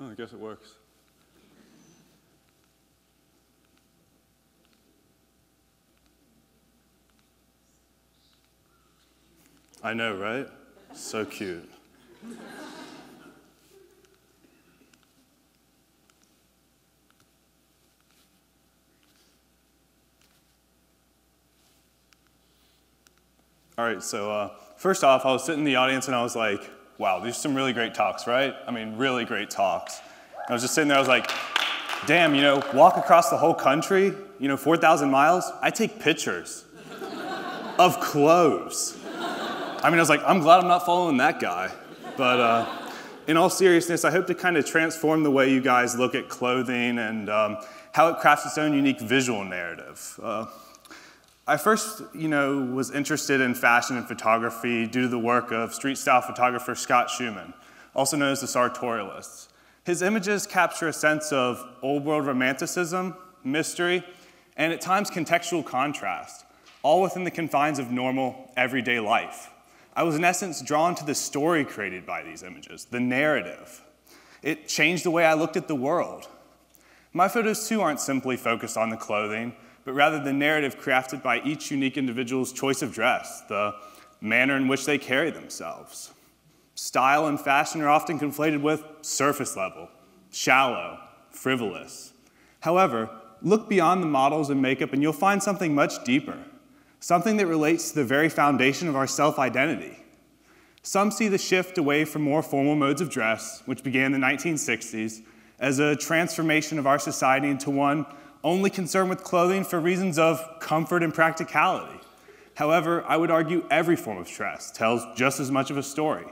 Oh, I guess it works. I know, right? So cute. All right, so first off, I was sitting in the audience and I was like, wow, these are some really great talks, right? I mean, really great talks. I was just sitting there, I was like, damn, you know, walk across the whole country, you know, 4,000 miles, I take pictures of clothes. I mean, I was like, I'm glad I'm not following that guy. But in all seriousness, I hope to kind of transform the way you guys look at clothing and how it crafts its own unique visual narrative. I first, was interested in fashion and photography due to the work of street style photographer Scott Schumann, also known as the sartorialists. His images capture a sense of old world romanticism, mystery, and at times contextual contrast, all within the confines of normal, everyday life. I was in essence drawn to the story created by these images, the narrative. It changed the way I looked at the world. My photos too aren't simply focused on the clothing, but rather the narrative crafted by each unique individual's choice of dress, the manner in which they carry themselves. Style and fashion are often conflated with surface level, shallow, frivolous. However, look beyond the models and makeup and you'll find something much deeper, something that relates to the very foundation of our self-identity. Some see the shift away from more formal modes of dress, which began in the 1960s, as a transformation of our society into one only concerned with clothing for reasons of comfort and practicality. However, I would argue every form of dress tells just as much of a story,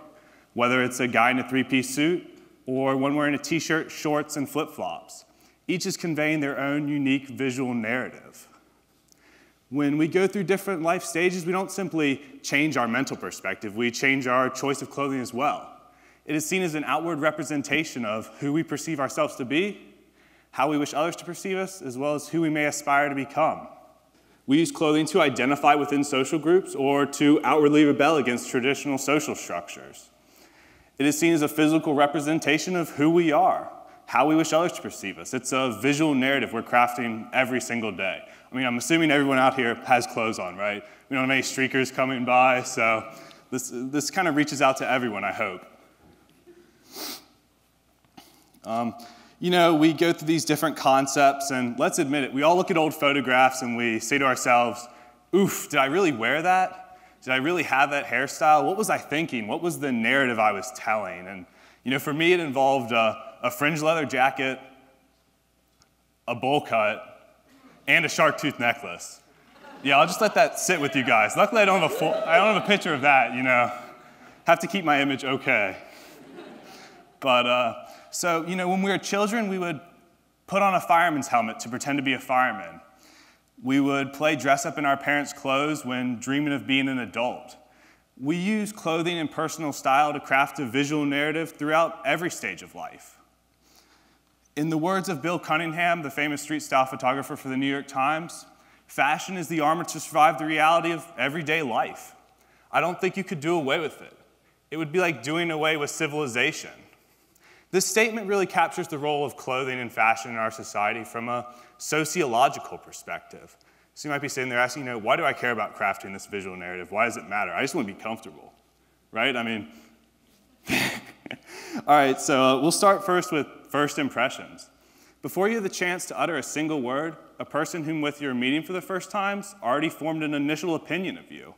whether it's a guy in a three-piece suit or one wearing a t-shirt, shorts, and flip-flops. Each is conveying their own unique visual narrative. When we go through different life stages, we don't simply change our mental perspective, we change our choice of clothing as well. It is seen as an outward representation of who we perceive ourselves to be, how we wish others to perceive us, as well as who we may aspire to become. We use clothing to identify within social groups or to outwardly rebel against traditional social structures. It is seen as a physical representation of who we are, how we wish others to perceive us. It's a visual narrative we're crafting every single day. I mean, I'm assuming everyone out here has clothes on, right? We don't have any streakers coming by, so this kind of reaches out to everyone, I hope. We go through these different concepts, and let's admit it, we all look at old photographs and we say to ourselves, oof, did I really wear that? Did I really have that hairstyle? What was I thinking? What was the narrative I was telling? And, for me, it involved a fringe leather jacket, a bowl cut, and a shark tooth necklace. Yeah, I'll just let that sit with you guys. Luckily, I don't have a picture of that, Have to keep my image okay. But, so, when we were children, we would put on a fireman's helmet to pretend to be a fireman. We would play dress up in our parents' clothes when dreaming of being an adult. We use clothing and personal style to craft a visual narrative throughout every stage of life. In the words of Bill Cunningham, the famous street style photographer for the New York Times, fashion is the armor to survive the reality of everyday life. I don't think you could do away with it. It would be like doing away with civilization. This statement really captures the role of clothing and fashion in our society from a sociological perspective. So you might be sitting there asking, why do I care about crafting this visual narrative? Why does it matter? I just want to be comfortable, right? I mean, all right, so we'll start first with first impressions. Before you have the chance to utter a single word, a person whom with you're meeting for the first time's already formed an initial opinion of you.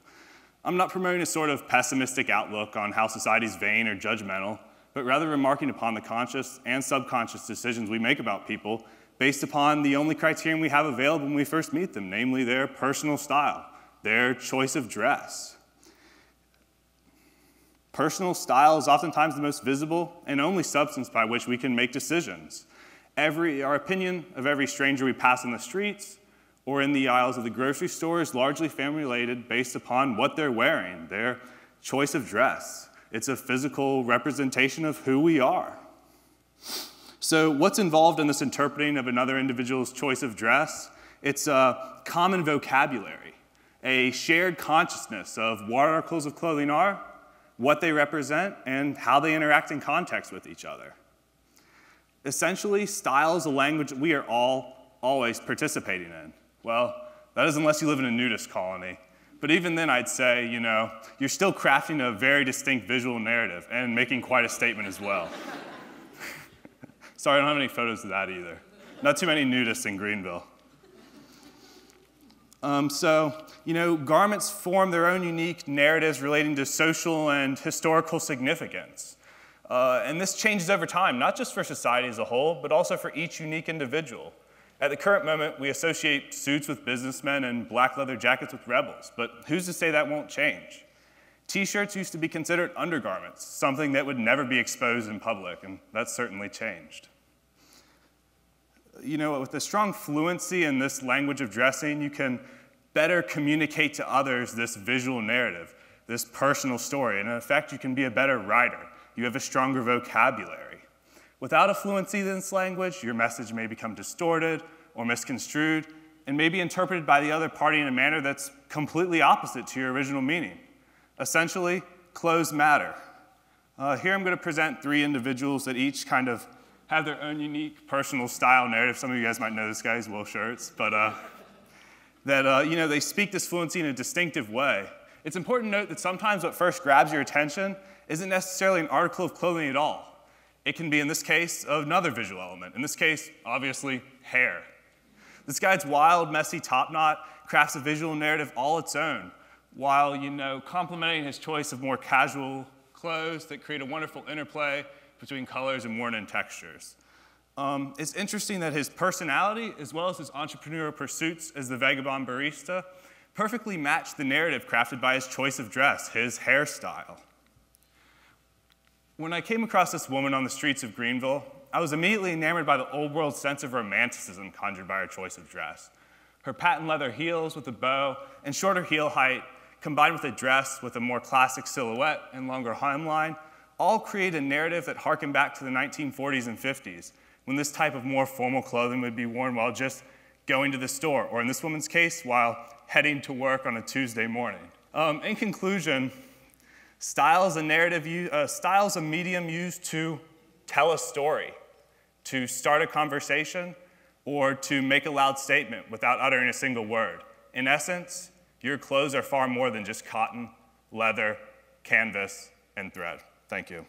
I'm not promoting a sort of pessimistic outlook on how society's vain or judgmental, but rather remarking upon the conscious and subconscious decisions we make about people based upon the only criterion we have available when we first meet them, namely their personal style, their choice of dress. Personal style is oftentimes the most visible and only substance by which we can make decisions. Our opinion of every stranger we pass on the streets or in the aisles of the grocery store is largely family-related based upon what they're wearing, their choice of dress. It's a physical representation of who we are. So what's involved in this interpreting of another individual's choice of dress? It's a common vocabulary, a shared consciousness of what articles of clothing are, what they represent, and how they interact in context with each other. Essentially, style is a language that we are all always participating in. Well, that is unless you live in a nudist colony. But even then, I'd say, you're still crafting a very distinct visual narrative and making quite a statement as well. Sorry, I don't have any photos of that either. Not too many nudists in Greenville. Garments form their own unique narratives relating to social and historical significance. And this changes over time, not just for society as a whole, but also for each unique individual. At the current moment, we associate suits with businessmen and black leather jackets with rebels, but who's to say that won't change? T-shirts used to be considered undergarments, something that would never be exposed in public, and that's certainly changed. With a strong fluency in this language of dressing, you can better communicate to others this visual narrative, this personal story, and in effect, you can be a better writer. You have a stronger vocabulary. Without a fluency in this language, your message may become distorted or misconstrued and may be interpreted by the other party in a manner that's completely opposite to your original meaning. Essentially, clothes matter. Here I'm going to present 3 individuals that each kind of have their own unique personal style narrative. Some of you guys might know this guy, he's Will Shirts, but they speak this fluency in a distinctive way. It's important to note that sometimes what first grabs your attention isn't necessarily an article of clothing at all. It can be, in this case, another visual element. In this case, obviously, hair. This guy's wild, messy top knot crafts a visual narrative all its own, while, complementing his choice of more casual clothes that create a wonderful interplay between colors and worn-in textures. It's interesting that his personality, as well as his entrepreneurial pursuits as the vagabond barista, perfectly match the narrative crafted by his choice of dress, his hairstyle. When I came across this woman on the streets of Greenville, I was immediately enamored by the old-world sense of romanticism conjured by her choice of dress. Her patent leather heels with a bow and shorter heel height, combined with a dress with a more classic silhouette and longer hemline, all create a narrative that harken back to the 1940s and 50s, when this type of more formal clothing would be worn while just going to the store, or in this woman's case, while heading to work on a Tuesday morning. In conclusion, style is a medium used to tell a story, to start a conversation, or to make a loud statement without uttering a single word. In essence, your clothes are far more than just cotton, leather, canvas, and thread. Thank you.